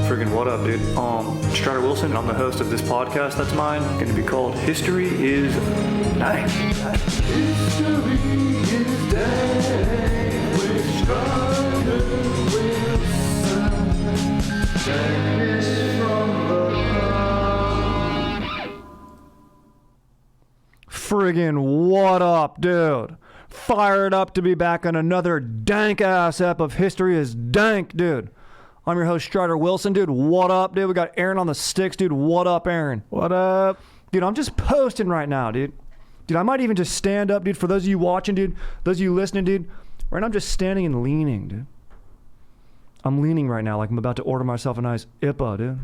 Friggin' what up, dude? Strider Wilson, and I'm the host of this podcast that's mine, going to be called History is Dank. History is Dank with Strider Wilson. Dankness from the heart. Friggin' what up, dude? Fired up to be back on another dank-ass ep of History is Dank, dude. I'm your host, Strider Wilson, dude. What up, dude? We got Aaron on the sticks, dude. What up, Aaron? What up? Dude, I'm just posting right now, dude. Dude, I might even just stand up, dude. For those of you watching, dude, those of you listening, dude, right now I'm just standing and leaning, dude. I'm leaning right now like I'm about to order myself a nice IPA, dude.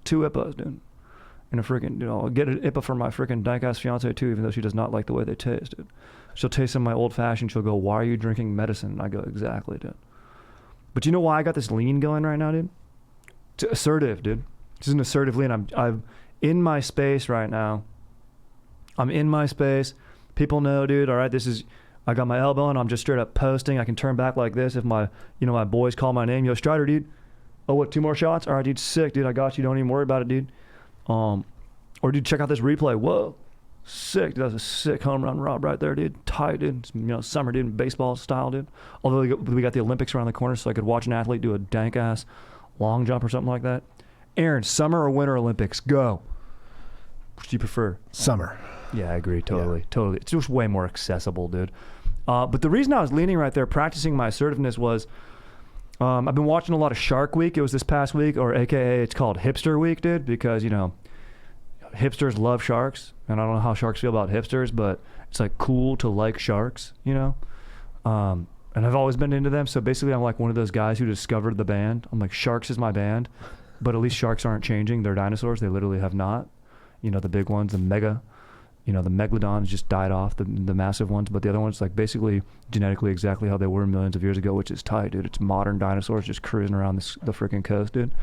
2 IPAs, dude. And a freaking, dude, I'll get an IPA for my freaking dank-ass fiance, too, even though she does not like the way they taste, dude. She'll taste some of my old-fashioned. She'll go, why are you drinking medicine? And I go, exactly, dude. But you know why I got this lean going right now, dude? It's assertive, dude. This is an assertive lean. I'm in my space right now. I'm in my space. People know, dude. All right, I got my elbow and I'm just straight up posting. I can turn back like this if my boys call my name. Yo, Strider, dude. Oh, what? 2 more shots? All right, dude. Sick, dude. I got you. Don't even worry about it, dude. Or dude, check out this replay. Whoa, sick. Dude, that's a sick home run rob right there, dude. Tight, dude. It's, summer, dude. Baseball style, dude. Although we got the Olympics around the corner, so I could watch an athlete do a dank ass long jump or something like that. Aaron, summer or winter Olympics? Go. Which do you prefer? Summer. Yeah, I agree. Totally. It's just way more accessible, dude. But the reason I was leaning right there, practicing my assertiveness was, I've been watching a lot of Shark Week. It was this past week, or AKA it's called Hipster Week, dude, because, hipsters love sharks, and I don't know how sharks feel about hipsters, but it's like cool to like sharks, and I've always been into them. So basically I'm like one of those guys who discovered the band. I'm like, sharks is my band, but at least sharks aren't changing. They're dinosaurs. They literally have not, the big ones, the megalodons just died off, the massive ones, but the other ones like basically genetically exactly how they were millions of years ago, which is tight, dude. It's modern dinosaurs just cruising around the freaking coast, dude.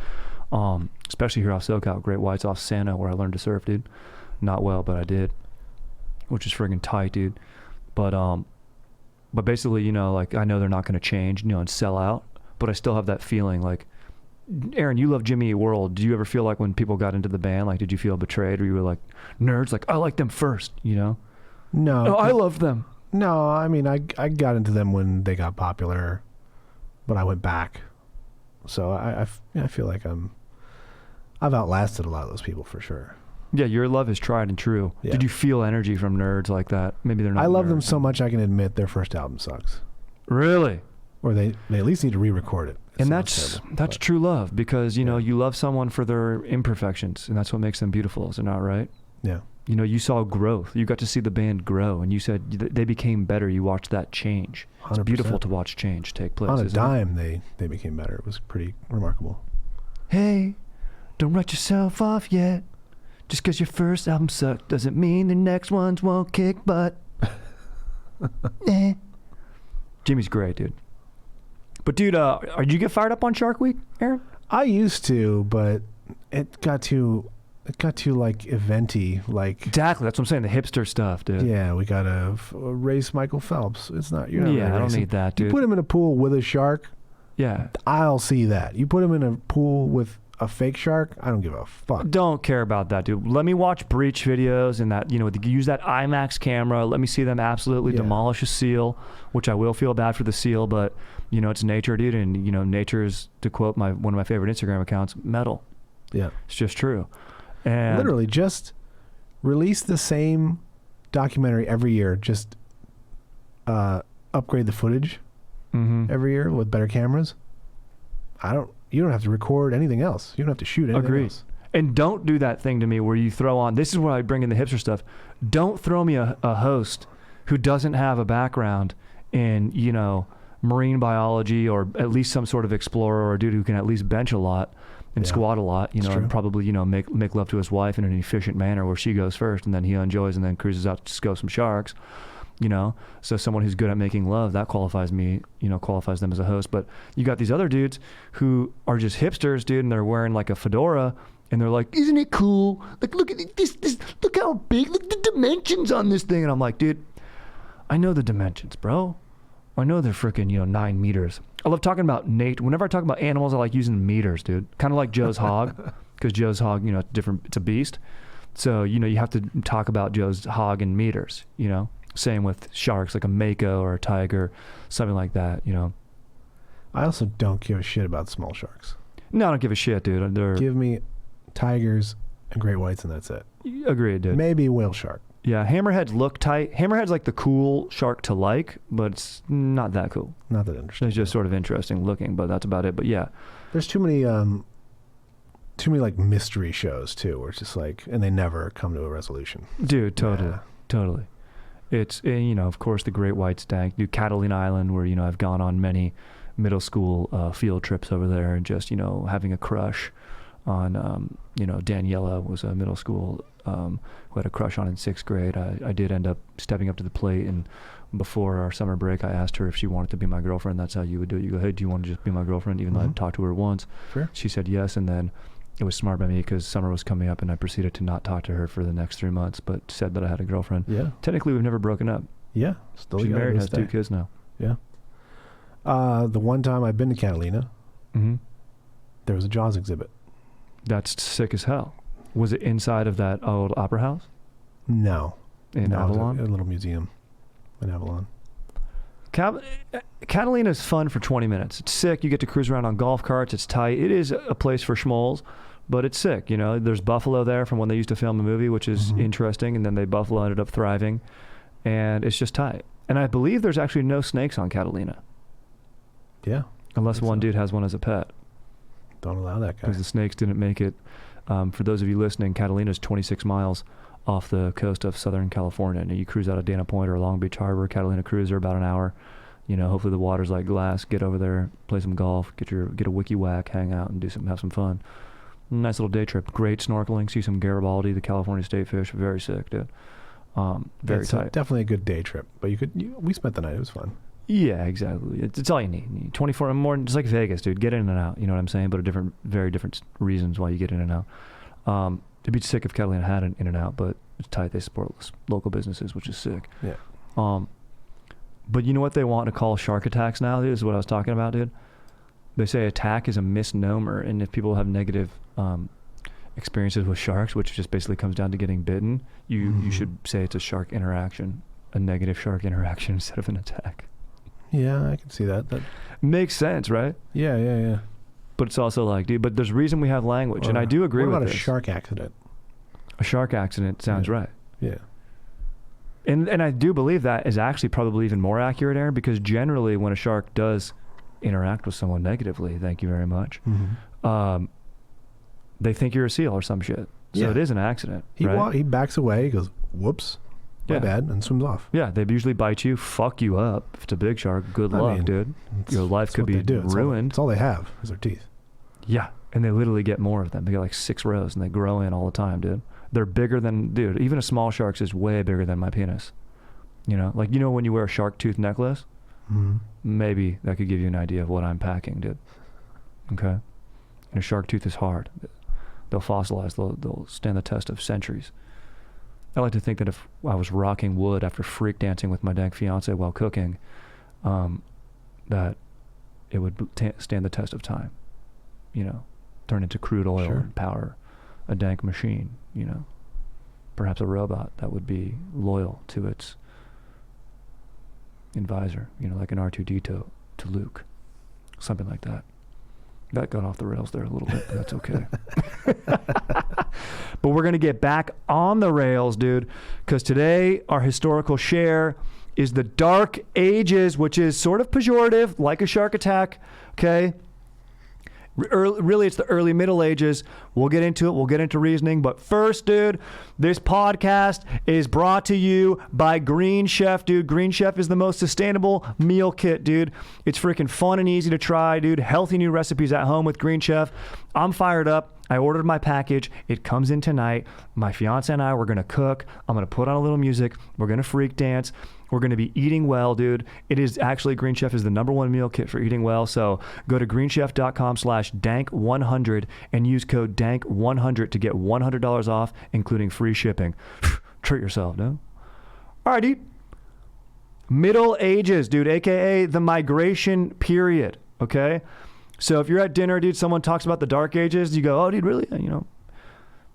Especially here off SoCal, Great Whites off Santa, where I learned to surf, dude. Not well, but I did, which is friggin' tight, dude. But basically, like I know they're not going to change, and sell out, but I still have that feeling. Like, Aaron, you love Jimmy Eat World. Do you ever feel like when people got into the band, like, did you feel betrayed, or you were like, nerds, like, I like them first, No. Oh, I love them. No, I mean, I got into them when they got popular, but I went back. So I feel like I've outlasted a lot of those people for sure. Yeah, your love is tried and true. Yeah. Did you feel energy from nerds like that? Maybe they're not. I love nerds. them so much I can admit their first album sucks. Really? Or they at least need to re-record it. And that's true love, because you love someone for their imperfections, and that's what makes them beautiful. Is it not right? Yeah. You saw growth. You got to see the band grow, and you said they became better. You watched that change. 100%. It's beautiful to watch change take place. On a dime, they became better. It was pretty remarkable. Hey, don't write yourself off yet. Just because your first album sucked doesn't mean the next ones won't kick butt. Jimmy's great, dude. But dude, did you get fired up on Shark Week, Aaron? I used to, but it got too like eventy, like exactly. That's what I'm saying. The hipster stuff, dude. Yeah, we gotta race Michael Phelps. It's not. You're not yeah, I don't need that, dude. You put him in a pool with a shark. Yeah, I'll see that. You put him in a pool with a fake shark, I don't give a fuck. Don't care about that, dude. Let me watch breach videos and that, use that IMAX camera. Let me see them absolutely demolish a seal, which I will feel bad for the seal, but it's nature, dude, and nature is, to quote one of my favorite Instagram accounts, metal. Yeah, it's just true. And literally, just release the same documentary every year. Just upgrade the footage every year with better cameras. You don't have to record anything else. You don't have to shoot anything else. And don't do that thing to me where you throw on, this is where I bring in the hipster stuff. Don't throw me a host who doesn't have a background in, marine biology, or at least some sort of explorer, or a dude who can at least bench a lot and squat a lot, and probably, make love to his wife in an efficient manner where she goes first and then he enjoys and then cruises out to scope some sharks. So someone who's good at making love, that qualifies them as a host. But you got these other dudes who are just hipsters, dude, and they're wearing like a fedora, and they're like, isn't it cool? Like, look at this, look how big, look at the dimensions on this thing. And I'm like, dude, I know the dimensions, bro. I know they're freaking, 9 meters. I love talking about whenever I talk about animals, I like using meters, dude. Kind of like Joe's hog, because Joe's hog, it's different. It's a beast. So, you have to talk about Joe's hog in meters, Same with sharks, like a mako or a tiger, something like that, I also don't give a shit about small sharks. No, I don't give a shit, dude. Give me tigers and great whites, and that's it. Agreed, dude. Maybe whale shark. Yeah, hammerheads look tight. Hammerhead's like the cool shark to like, but it's not that cool. Not that interesting. It's just sort of interesting looking, but that's about it. But yeah. There's too many like mystery shows too, where it's just like, and they never come to a resolution. Dude, totally. It's, of course, the great whites, Dank. Dude, Catalina Island, where, I've gone on many middle school field trips over there and just, having a crush on, Daniela was a middle school who had a crush on in 6th grade. I did end up stepping up to the plate, and before our summer break, I asked her if she wanted to be my girlfriend. That's how you would do it. You go, hey, do you want to just be my girlfriend? Even though I'd talked to her once. Sure. She said yes, and then it was smart by me because summer was coming up, and I proceeded to not talk to her for the next 3 months, but said that I had a girlfriend. Yeah. Technically, we've never broken up. Yeah. Still She's married, has 2 kids now. Yeah. The one time I've been to Catalina, there was a Jaws exhibit. That's sick as hell. Was it inside of that old opera house? No. In Avalon? It was a little museum in Avalon. Catalina's fun for 20 minutes. It's sick. You get to cruise around on golf carts. It's tight. It is a place for schmoles, but it's sick. There's buffalo there from when they used to film a movie, which is interesting, and then buffalo ended up thriving, and it's just tight. And I believe there's actually no snakes on Catalina. Yeah. Unless one dude has one as a pet. Don't allow that guy. Because the snakes didn't make it. For those of you listening, Catalina is 26 miles off the coast of Southern California. And you cruise out of Dana Point or Long Beach Harbor, Catalina cruiser, about an hour. Hopefully the water's like glass. Get over there, play some golf, get a wiki whack, hang out, and have some fun. Nice little day trip. Great snorkeling. See some Garibaldi, the California state fish. Very sick, dude. Very tight. Definitely a good day trip. But we spent the night. It was fun. Yeah, exactly. It's all you need. 24 more, just like Vegas, dude. Get in and out. You know what I'm saying? But very different reasons why you get in and out. It'd be sick if Catalina had an in and out, but it's tight. They support local businesses, which is sick. Yeah. But you know what they want to call shark attacks now? This is what I was talking about, dude. They say attack is a misnomer, and if people have negative experiences with sharks, which just basically comes down to getting bitten, you should say it's a shark interaction, a negative shark interaction instead of an attack. Yeah, I can see that. That makes sense, right? Yeah. But it's also like, dude, but there's reason we have language, and I do agree with this. What about a shark accident? A shark accident sounds right. Yeah. And I do believe that is actually probably even more accurate, Aaron, because generally when a shark does interact with someone negatively, thank you very much, they think you're a seal or some shit. So it is an accident. He backs away, he goes, whoops, my bad, and swims off. Yeah, they usually bite you, fuck you up. If it's a big shark, good luck, dude. Your life could be ruined. That's all they have is their teeth. Yeah, and they literally get more of them. They get like 6 rows, and they grow in all the time, dude. They're bigger than, dude, even a small shark's is way bigger than my penis. Like, when you wear a shark tooth necklace, maybe that could give you an idea of what I'm packing, dude. Okay? And a shark tooth is hard. They'll fossilize. They'll stand the test of centuries. I like to think that if I was rocking wood after freak dancing with my dank fiance while cooking, that it would stand the test of time. Turn into crude oil and power a dank machine, perhaps a robot that would be loyal to its advisor, like an R2D2 to Luke, something like that. That got off the rails there a little bit, but that's okay. But we're going to get back on the rails, dude, because today our historical share is the Dark Ages, which is sort of pejorative, like a shark attack, okay? Really, it's the early Middle Ages. We'll get into it. We'll get into reasoning. But first, dude, this podcast is brought to you by Green Chef, dude. Green Chef is the most sustainable meal kit, dude. It's freaking fun and easy to try, dude. Healthy new recipes at home with Green Chef. I'm fired up. I ordered my package. It comes in tonight. My fiance and I, we're going to cook. I'm going to put on a little music. We're going to freak dance. We're going to be eating well, dude. It is actually, Green Chef is the #1 meal kit for eating well. So go to greenchef.com/dank100 and use code dank100 to get $100 off, including free shipping. Treat yourself, no? All right, dude. Middle Ages, dude, AKA the migration period. Okay? So if you're at dinner, dude, someone talks about the Dark Ages, you go, oh, dude, really? You know,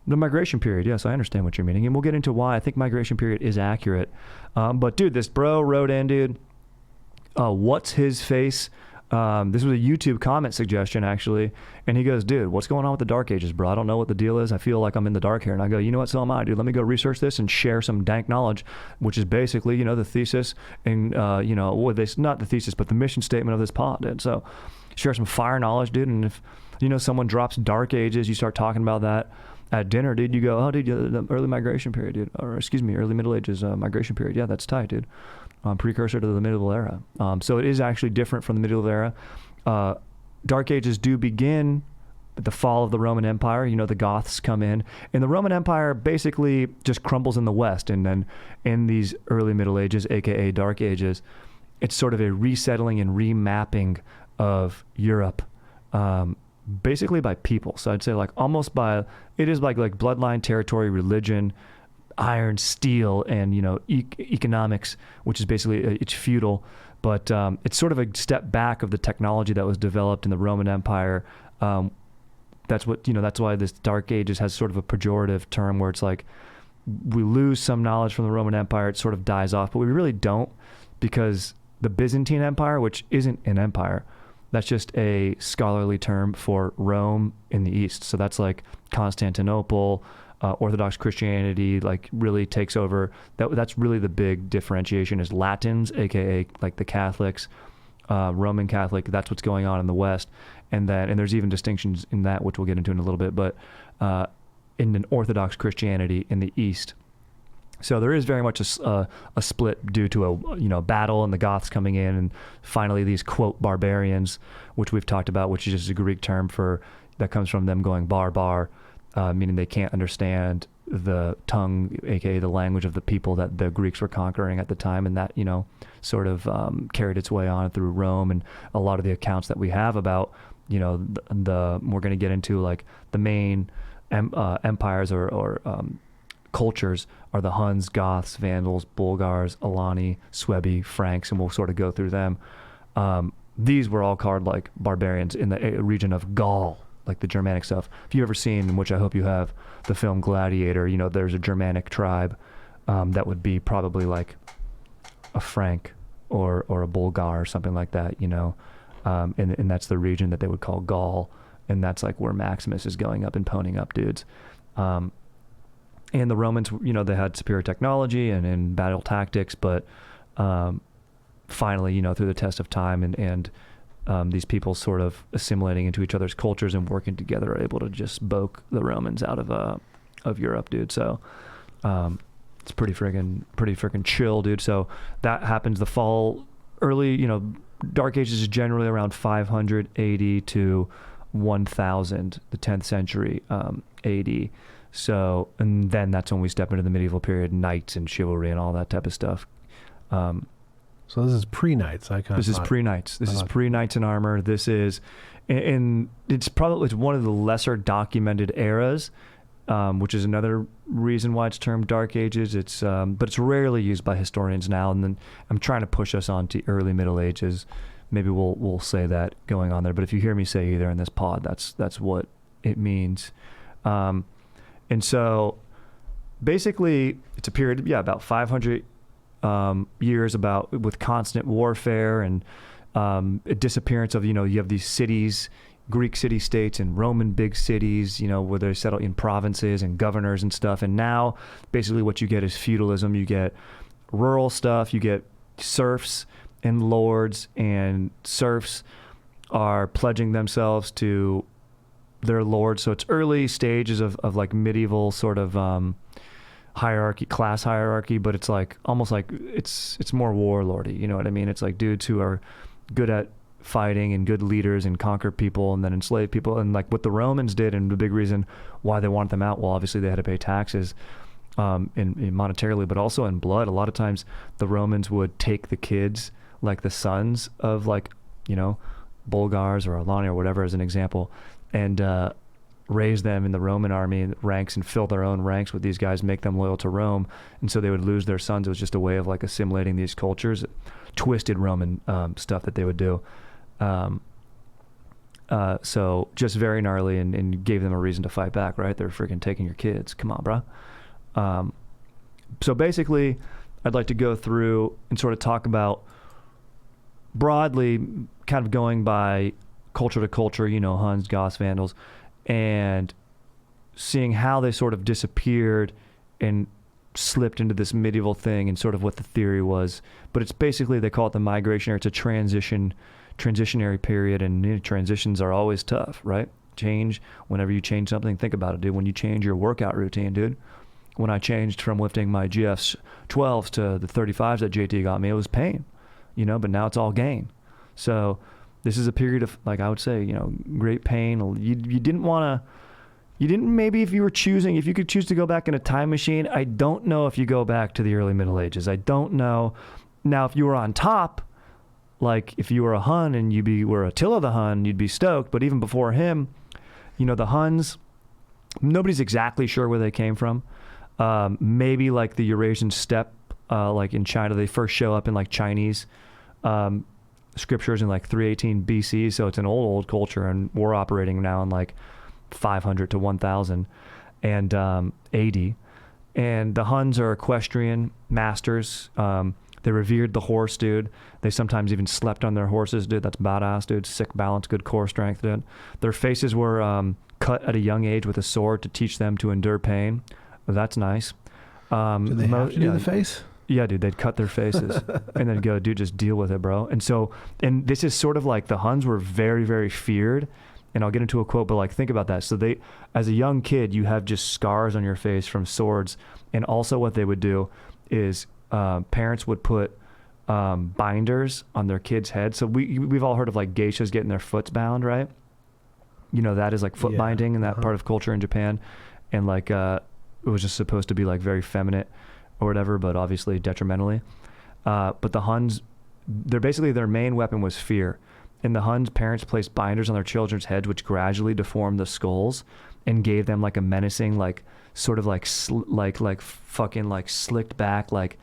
the migration period. Yes, I understand what you're meaning. And we'll get into why I think migration period is accurate. But, dude, this bro wrote in, dude, what's his face? This was a YouTube comment suggestion, actually. And he goes, dude, what's going on with the Dark Ages, bro? I don't know what the deal is. I feel like I'm in the dark here. And I go, you know what? So am I, dude. Let me go research this and share some dank knowledge, which is basically, you know, the thesis and, you know, well, this, not the thesis, but the mission statement of this pod. And so share some fire knowledge, dude. And if, you know, someone drops Dark Ages, you start talking about that at dinner, dude, you go, oh, dude, the early migration period, dude. Or, excuse me, early Middle Ages migration period. Yeah, that's tight, dude. Precursor to the medieval era. So it is actually different from the medieval era. Dark Ages do begin with the fall of the Roman Empire. You know, the Goths come in, and the Roman Empire basically just crumbles in the West. And then in these early Middle Ages, aka Dark Ages, it's sort of a resettling and remapping of Europe, basically by people. So I'd say like almost by, it is like bloodline, territory, religion, iron, steel, and, you know, economics, which is basically, it's feudal, but it's sort of a step back of the technology that was developed in the Roman Empire. That's what, you know, that's why this Dark Ages has sort of a pejorative term where it's like we lose some knowledge from the Roman Empire, it sort of dies off, but we really don't, because the Byzantine Empire, which isn't an empire, that's just a scholarly term for Rome in the East. So that's like Constantinople, Orthodox Christianity, like really takes over. That's really the big differentiation is Latins, aka like the Catholics, Roman Catholic. That's what's going on in the West, and there's even distinctions in that, which we'll get into in a little bit. But in an Orthodox Christianity in the East, so there is very much a split due to a battle and the Goths coming in, and finally these quote barbarians, which we've talked about, which is just a Greek term for that comes from them going barbar. Meaning they can't understand the tongue, aka the language of the people that the Greeks were conquering at the time, and that, you know, sort of carried its way on through Rome. And a lot of the accounts that we have about, you know, the we're going to get into like the main empires or cultures are the Huns, Goths, Vandals, Bulgars, Alani, Suebi, Franks, and we'll sort of go through them. These were all called like barbarians in the region of Gaul, like the Germanic stuff. If you've ever seen, which I hope you have, the film Gladiator, you know, there's a Germanic tribe that would be probably like a Frank or a Bulgar or something like that, you know, and that's the region that they would call Gaul, and that's like where Maximus is going up and ponying up dudes. And the Romans, you know, they had superior technology and battle tactics, but finally, you know, through the test of time and these people sort of assimilating into each other's cultures and working together are able to just boke the Romans out of Europe, dude. So it's pretty freaking chill, dude. So that happens the fall early, you know, Dark Ages is generally around 580 to 1000, the 10th century AD. So, and then that's when we step into the medieval period, knights and chivalry and all that type of stuff. So this is pre-Knights. This is pre-Knights. This is pre-Knights in Armor. This is, and it's one of the lesser documented eras, which is another reason why it's termed Dark Ages. It's, but it's rarely used by historians now. And then I'm trying to push us on to early Middle Ages. Maybe we'll say that going on there. But if you hear me say either in this pod, that's what it means. And so basically it's a period, about 500 years with constant warfare and a disappearance of, you know, you have these cities, Greek city-states and Roman big cities, you know, where they're settled in provinces and governors and stuff. And now basically what you get is feudalism. You get rural stuff, you get serfs and lords, and serfs are pledging themselves to their lords. So it's early stages of like medieval sort of hierarchy, class hierarchy, but it's like almost like it's more warlordy, you know what I mean? It's like dudes who are good at fighting and good leaders and conquer people and then enslave people. And like what the Romans did, and the big reason why they wanted them out, well, obviously they had to pay taxes in monetarily, but also in blood. A lot of times the Romans would take the kids, like the sons of, like, you know, Bulgars or Alani or whatever as an example, and raise them in the Roman army ranks and fill their own ranks with these guys, make them loyal to Rome. And so they would lose their sons. It was just a way of like assimilating these cultures, twisted Roman stuff that they would do. So just very gnarly, and gave them a reason to fight back, right? They're freaking taking your kids. Come on, bro. So basically, I'd like to go through and sort of talk about broadly, kind of going by culture to culture, you know, Huns, Goths, Vandals, and seeing how they sort of disappeared and slipped into this medieval thing, and sort of what the theory was. But it's basically, they call it the migration, or it's a transitionary period, and transitions are always tough, right? Change, whenever you change something, think about it, dude. When you change your workout routine, dude. When I changed from lifting my GFs 12s to the 35s that JT got me, it was pain, you know, but now it's all gain. So this is a period of, like, I would say, you know, great pain. You didn't want to, you didn't, maybe if you could choose to go back in a time machine, I don't know if you go back to the early Middle Ages. I don't know. Now, if you were on top, like if you were a Hun and were Attila the Hun, you'd be stoked. But even before him, you know, the Huns, nobody's exactly sure where they came from. Maybe like the Eurasian steppe, like in China, they first show up in like Chinese scriptures in like 318 BC. So it's an old culture, and we're operating now in like 500 to 1000 and AD. And the Huns are equestrian masters. They revered the horse, dude. They sometimes even slept on their horses, dude. That's badass, dude. Sick balance, good core strength, dude. Their faces were cut at a young age with a sword to teach them to endure pain. That's nice. Did they have to do the face? Yeah, dude, they'd cut their faces and then go, dude, just deal with it, bro. And so, and this is sort of like, the Huns were very, very feared. And I'll get into a quote, but like, think about that. So they, as a young kid, you have just scars on your face from swords. And also what they would do is parents would put binders on their kids' heads. So we've all heard of like geishas getting their foots bound, right? You know, that is like foot binding in that part of culture in Japan. And like, it was just supposed to be like very feminine or whatever, but obviously detrimentally. But the Huns, their main weapon was fear. And the Huns' parents placed binders on their children's heads, which gradually deformed the skulls and gave them like a menacing, like sort of like fucking like slicked back, like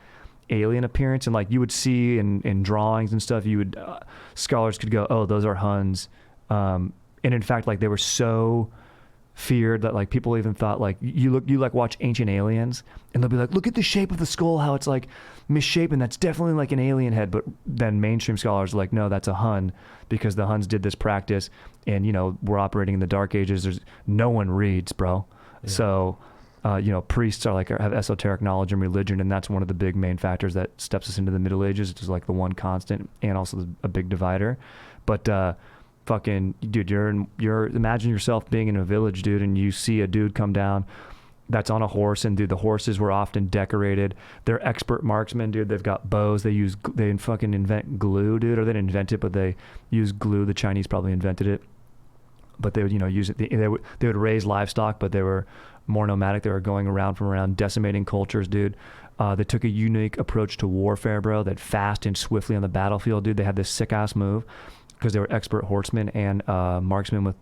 alien appearance. And like you would see in drawings and stuff, you would scholars could go, oh, those are Huns. And in fact, like they were so feared that like people even thought, like you like watch Ancient Aliens and they'll be like, look at the shape of the skull, how it's like misshapen, that's definitely like an alien head. But then mainstream scholars are like, no, that's a Hun, because the Huns did this practice, and you know, we're operating in the Dark Ages. There's no one reads, bro. Yeah. So you know, priests are like, have esoteric knowledge and religion, and that's one of the big main factors that steps us into the Middle Ages. It's like the one constant and also a big divider. But fucking dude, you're imagine yourself being in a village, dude, and you see a dude come down that's on a horse, and dude, the horses were often decorated. They're expert marksmen, dude. They've got bows. They fucking invent glue, dude, or they didn't invent it, but they use glue. The Chinese probably invented it, but they would, you know, use it. They would raise livestock, but they were more nomadic. They were going around decimating cultures, dude. They took a unique approach to warfare, bro. They'd fast and swiftly on the battlefield, dude. They had this sick ass move, because they were expert horsemen and marksmen with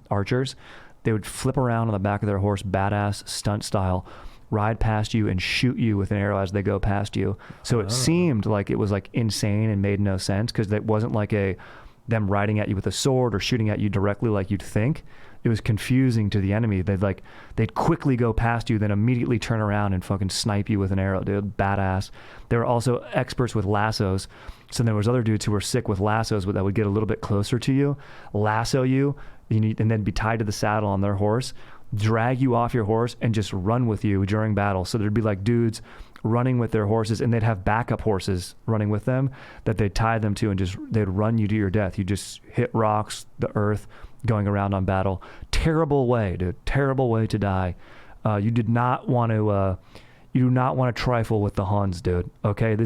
archers. They would flip around on the back of their horse, badass stunt style, ride past you and shoot you with an arrow as they go past you. So it seemed like it was like insane and made no sense, because it wasn't like them riding at you with a sword or shooting at you directly like you'd think. It was confusing to the enemy. They'd quickly go past you, then immediately turn around and fucking snipe you with an arrow, dude. Badass. They were also experts with lassos. So there was other dudes who were sick with lassos that would get a little bit closer to you, lasso you, and then be tied to the saddle on their horse, drag you off your horse, and just run with you during battle. So there'd be like dudes running with their horses, and they'd have backup horses running with them that they'd tie them to, and they'd run you to your death. You just hit rocks, the earth, going around on battle. Terrible way, dude. Terrible way to die. You do not want to trifle with the Huns, dude. Okay,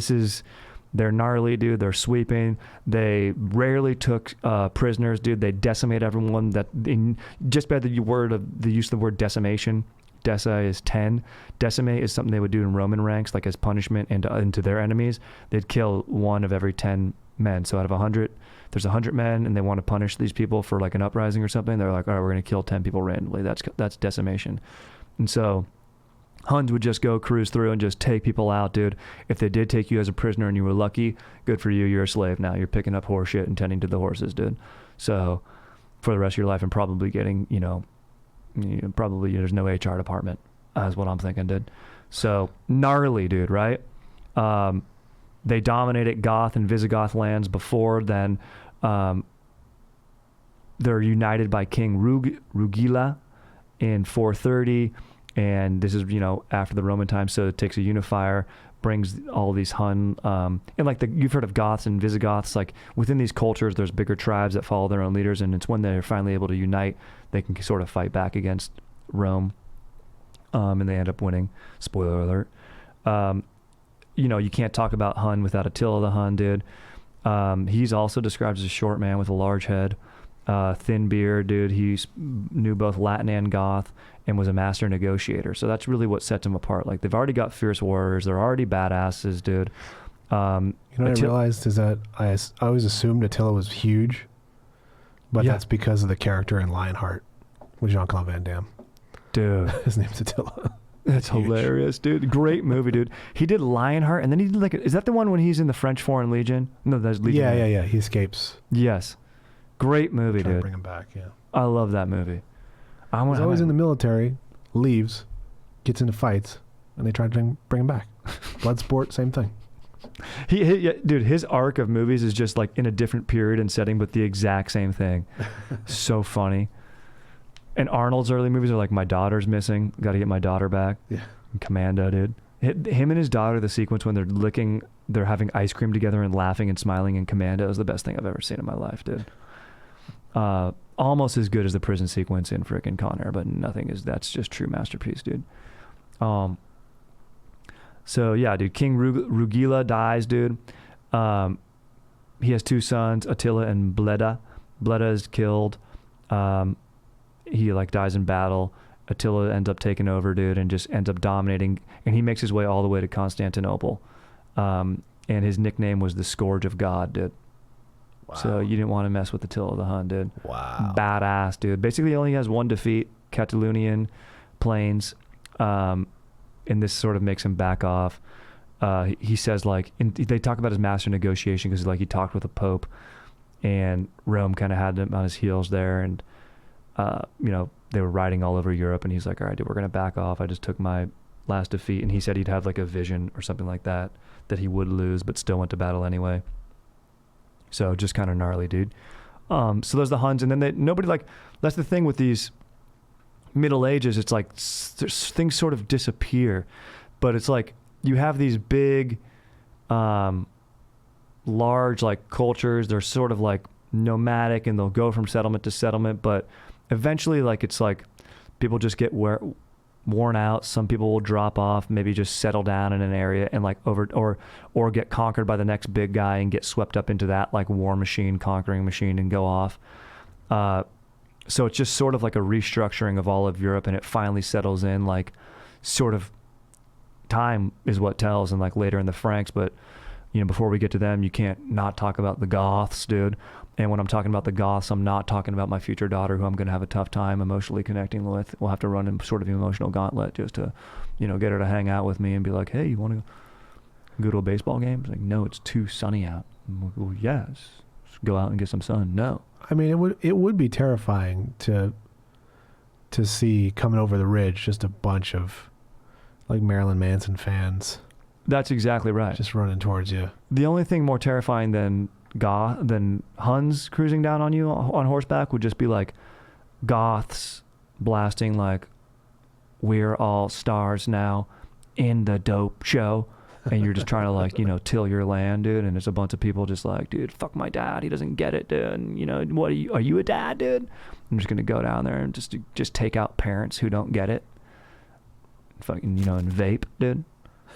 they're gnarly, dude. They're sweeping. They rarely took prisoners, dude. They decimate everyone. Just by the use of the word decimation, deci is 10. Decimate is something they would do in Roman ranks, like as punishment and to their enemies. They'd kill one of every 10 men. So out of 100, there's 100 men, and they want to punish these people for like an uprising or something. They're like, all right, we're going to kill 10 people randomly. That's decimation. And so Huns would just go cruise through and just take people out, dude. If they did take you as a prisoner and you were lucky, good for you. You're a slave now. You're picking up horse shit and tending to the horses, dude. So for the rest of your life and probably getting, probably there's no HR department, is what I'm thinking, dude. So gnarly, dude, right? They dominated Goth and Visigoth lands before then. They're united by King Rugila in 430, and this is, after the Roman time, so it takes a unifier, brings all these Hun, and like you've heard of Goths and Visigoths, like within these cultures, there's bigger tribes that follow their own leaders, and it's when they're finally able to unite, they can sort of fight back against Rome, and they end up winning. Spoiler alert. You can't talk about Hun without Attila the Hun, dude. He's also described as a short man with a large head, thin beard, dude. He knew both Latin and Goth and was a master negotiator. So that's really what sets him apart. Like, they've already got fierce warriors. They're already badasses, dude. What I realized is that I always assumed Attila was huge, but that's because of the character in Lionheart with Jean-Claude Van Damme. Dude. His name's Attila. That's hilarious, dude. Great movie, dude. He did Lionheart, and then he did is that the one when he's in the French Foreign Legion? No, that's Legion. Yeah. He escapes. Yes. Great movie, dude. Bring him back, yeah. I love that movie. He's always in the military, leaves, gets into fights, and they try to bring him back. Bloodsport, same thing. Dude, his arc of movies is just like in a different period and setting, but the exact same thing. So funny. And Arnold's early movies are like, My Daughter's Missing, got to get my daughter back. Yeah. And Commando, dude. Him and his daughter, the sequence when they're having ice cream together and laughing and smiling in Commando is the best thing I've ever seen in my life, dude. Almost as good as the prison sequence in frickin' Con Air, but that's just true masterpiece, dude. So yeah, dude, King Rugila dies, dude. He has 2 sons, Attila and Bleda. Bleda is killed. He dies in battle. Attila ends up taking over, dude, and just ends up dominating. And he makes his way all the way to Constantinople. And his nickname was the Scourge of God, dude. Wow. So you didn't want to mess with Attila the Hun, dude. Wow. Badass, dude. Basically, he only has one defeat, Catalonian Plains. And this sort of makes him back off. He says, they talk about his master negotiation because he talked with the Pope, and Rome kind of had him on his heels there, and they were riding all over Europe, and he's like, all right, dude, we're going to back off. I just took my last defeat. And he said he'd have a vision or something like that he would lose, but still went to battle anyway. So just kind of gnarly, dude. So there's the Huns, and then that's the thing with these Middle Ages. It's like things sort of disappear, but it's like you have these big, large cultures. They're sort of nomadic, and they'll go from settlement to settlement, but eventually it's people just get worn out. Some people will drop off, maybe just settle down in an area and or get conquered by the next big guy and get swept up into that war machine, conquering machine, and go off. So it's just sort of like a restructuring of all of Europe, and it finally settles in sort of time is what tells, and later in the Franks. But before we get to them, you can't not talk about the Goths, dude. And when I'm talking about the Goths, I'm not talking about my future daughter, who I'm going to have a tough time emotionally connecting with. We'll have to run a sort of emotional gauntlet just to, get her to hang out with me and be like, hey, you want to go to a baseball game? It's like, no, it's too sunny out. I'm like, well, yes, let's go out and get some sun. No. I mean, it would be terrifying to see coming over the ridge just a bunch of Marilyn Manson fans. That's exactly right. Just running towards you. The only thing more terrifying than Huns cruising down on you on horseback would just be Goths blasting we're all stars now in the dope show, and you're just trying to till your land, dude, and there's a bunch of people just dude, fuck my dad, he doesn't get it, dude, and what are you a dad, dude? I'm just gonna go down there and just take out parents who don't get it, fucking and vape, dude.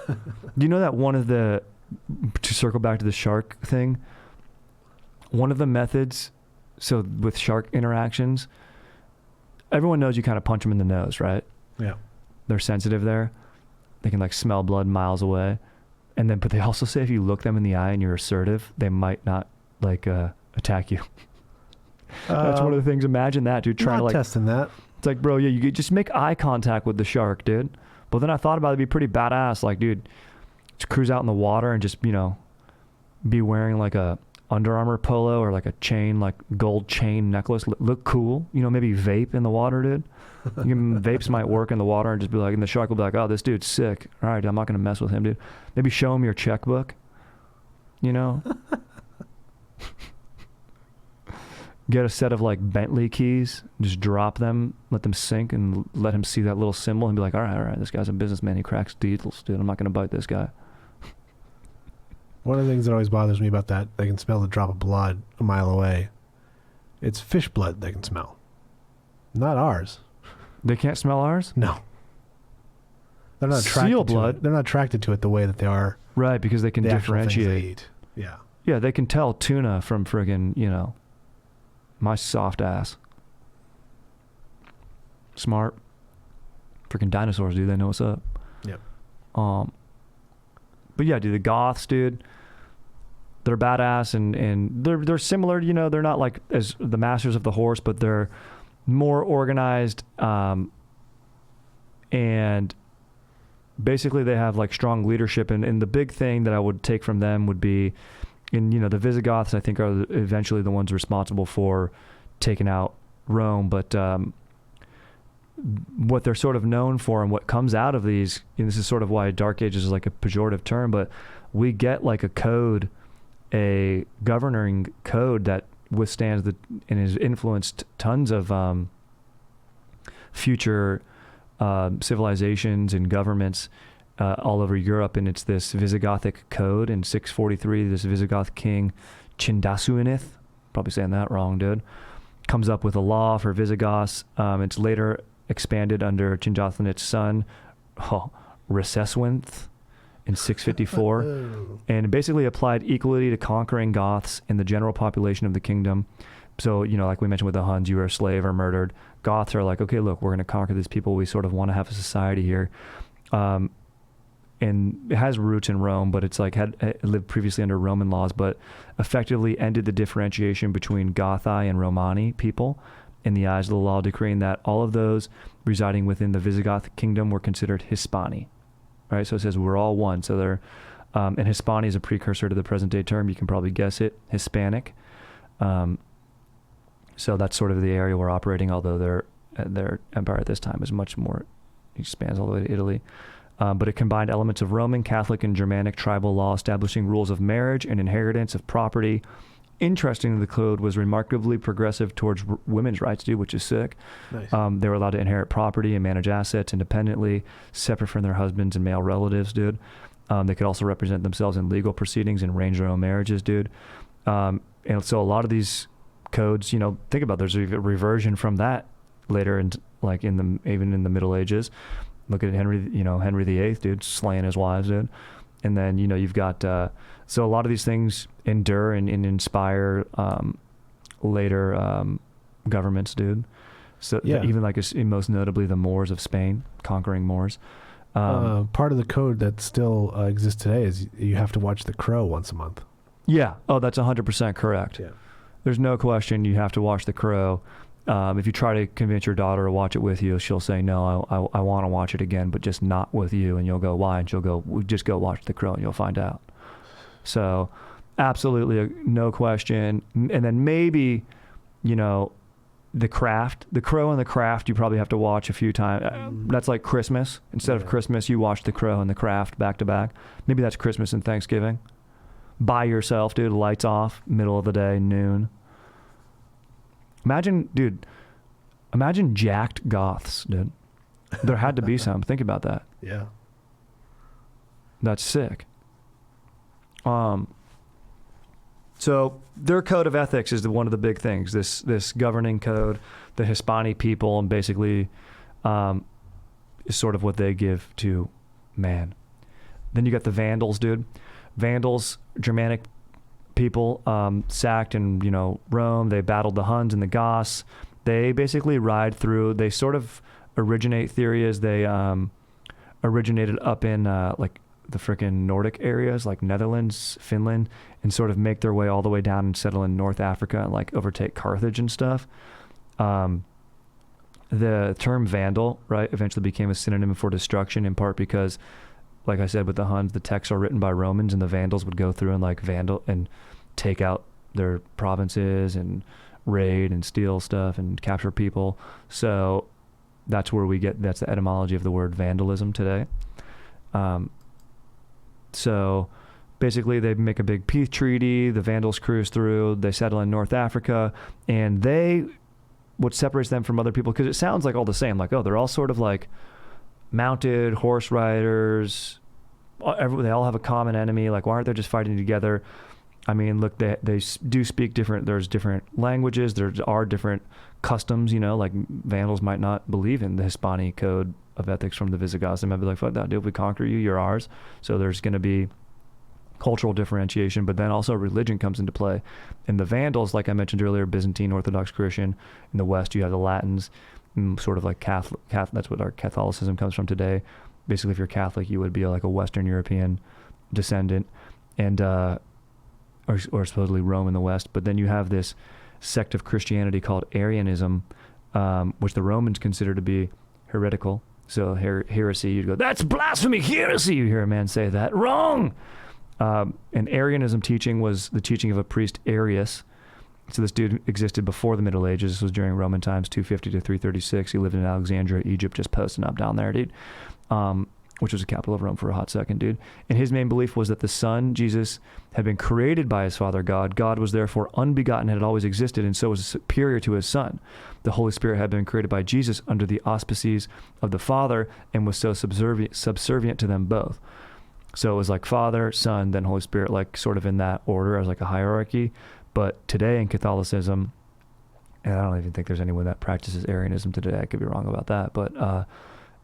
Do you know that one of the, to circle back to the shark thing, one of the methods, so with shark interactions, everyone knows you kind of punch them in the nose, right? Yeah. They're sensitive there. They can smell blood miles away. But they also say if you look them in the eye and you're assertive, they might not attack you. That's one of the things. Imagine that, dude. Trying to testing that. It's bro, yeah, you just make eye contact with the shark, dude. But then I thought about it'd be pretty badass, dude, just cruise out in the water and just, be wearing a Under Armour polo or like a chain, like gold chain necklace, look cool. You know, maybe vape in the water, dude. Vapes might work in the water and just be like, and the shark will be like, oh, this dude's sick. All right, I'm not going to mess with him, dude. Maybe show him your checkbook, you know? Get a set of like Bentley keys, just drop them, let them sink, and let him see that little symbol and be like, all right, this guy's a businessman. He cracks deals, dude. I'm not going to bite this guy. One of the things that always bothers me about that, they can smell the drop of blood a mile away. It's fish blood they can smell. Not ours. They can't smell ours? No. They're not attracted Seal to blood? it. They're not attracted to it the way that they are Right, because they can the actual things they differentiate. eat. Yeah. Yeah, they can tell tuna from friggin', you know, my soft ass. Smart. Freaking dinosaurs, dude. They know what's up. Yep. But yeah, dude, the Goths, dude, they're badass and they're similar, you know, they're not like as the masters of the horse, but they're more organized, and basically they have like strong leadership, and the big thing that I would take from them would be, and you know, the Visigoths I think are eventually the ones responsible for taking out Rome, but what they're sort of known for and what comes out of these, and this is sort of why Dark Ages is like a pejorative term, but we get like a code, a governing code that withstands and has influenced tons of future civilizations and governments all over Europe, and it's this Visigothic code. In 643, this Visigoth king Chindasuinith, probably saying that wrong, dude, comes up with a law for Visigoths. It's later expanded under Chindasuinith's son, Receswinth, in 654, and it basically applied equally to conquering Goths and the general population of the kingdom. So, you know, like we mentioned with the Huns, you were a slave or murdered. Goths are like, okay, look, we're going to conquer these people. We sort of want to have a society here. And it has roots in Rome, but it's like it lived previously under Roman laws, but effectively ended the differentiation between Gothi and Romani people in the eyes of the law, decreeing that all of those residing within the Visigoth kingdom were considered Hispani. Right, so it says we're all one. So they're, and Hispani is a precursor to the present day term. You can probably guess it, Hispanic. So that's sort of the area we're operating. Although their empire at this time is much more, expands all the way to Italy. But it combined elements of Roman, Catholic, and Germanic tribal law, establishing rules of marriage and inheritance of property. Interestingly, the code was remarkably progressive towards women's rights, dude, which is sick. Nice. They were allowed to inherit property and manage assets independently, separate from their husbands and male relatives, dude. They could also represent themselves in legal proceedings and arrange their own marriages, dude. And so a lot of these codes, you know, think about, there's a reversion from that later, and like even in the Middle Ages. Look at Henry VIII, dude, slaying his wives, dude. And then, you know, you've got, so a lot of these things endure and inspire later governments, dude. So Yeah. even like most notably the Moors of Spain, conquering Moors. Part of the code that still exists today is you have to watch The Crow once a month. Yeah. Oh, that's 100% correct. Yeah. There's no question you have to watch The Crow. If you try to convince your daughter to watch it with you, she'll say, no, I want to watch it again, but just not with you. And you'll go, why? And she'll go, well, just go watch The Crow and you'll find out. So absolutely no question. And then maybe, you know, The Craft, The Crow and The Craft, you probably have to watch a few times. That's like Christmas. Instead of Christmas, you watch The Crow and The Craft back to back. Maybe that's Christmas and Thanksgiving. By yourself, dude, lights off, middle of the day, noon. Imagine jacked Goths, dude. There had to be some. Think about that. Yeah. That's sick. So their code of ethics is one of the big things. This governing code, the Hispanic people, and basically is sort of what they give to man. Then you got the Vandals, dude. Vandals, Germanic people, sacked in, you know, Rome. They battled the Huns and the Goths. They basically ride through. They sort of originate theory as they originated up in like the frickin' Nordic areas like Netherlands, Finland, and sort of make their way all the way down and settle in North Africa and like overtake Carthage and stuff. The term Vandal, right, eventually became a synonym for destruction, in part because, like I said, with the Huns, the texts are written by Romans, and the Vandals would go through and like vandal and take out their provinces and raid and steal stuff and capture people. So that's where that's the etymology of the word vandalism today. So basically they make a big peace treaty, the Vandals cruise through, they settle in North Africa, and what separates them from other people, because it sounds like all the same, like, oh, they're all sort of like mounted horse riders, they all have a common enemy, like, why aren't they just fighting together? I mean, look, they do speak there's different languages, there are different customs, like Vandals might not believe in the Hispanic code of ethics from the Visigoths. They might be like, fuck that, dude, if we conquer you, you're ours. So there's going to be cultural differentiation, but then also religion comes into play. And the Vandals, like I mentioned earlier, Byzantine Orthodox Christian. In the West, you have the Latins, sort of like Catholic. That's what our Catholicism comes from today. Basically, if you're Catholic, you would be like a Western European descendant, and or supposedly Rome in the West. But then you have this sect of Christianity called Arianism, which the Romans consider to be heretical. So heresy, you'd go, that's blasphemy, heresy. You hear a man say that. Wrong. And Arianism teaching was the teaching of a priest Arius. So this dude existed before the Middle Ages. This was during Roman times, 250 to 336. He lived in Alexandria, Egypt, just posting up down there, dude. Which was the capital of Rome for a hot second, dude. And his main belief was that the Son, Jesus, had been created by his Father God. God was therefore unbegotten, had always existed, and so was superior to his Son. The Holy Spirit had been created by Jesus under the auspices of the Father and was so subservient to them both. So it was like Father, Son, then Holy Spirit, like sort of in that order as like a hierarchy. But today in Catholicism, and I don't even think there's anyone that practices Arianism today. I could be wrong about that. But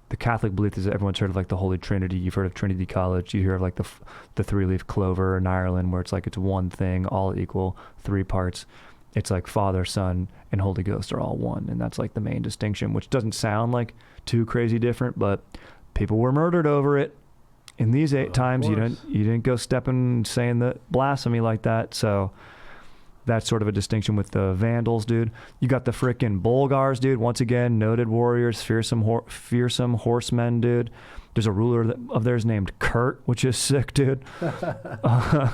the Catholic belief is that everyone's heard of like the Holy Trinity. You've heard of Trinity College. You hear of like the three-leaf clover in Ireland, where it's like it's one thing, all equal, three parts. It's like Father, Son, and Holy Ghost are all one. And that's like the main distinction, which doesn't sound like too crazy different, but people were murdered over it. In these times, you didn't go stepping saying that blasphemy like that. So that's sort of a distinction with the Vandals, dude. You got the frickin' Bulgars, dude. Once again, noted warriors, fearsome horsemen, dude. There's a ruler of theirs named Kurt, which is sick, dude. I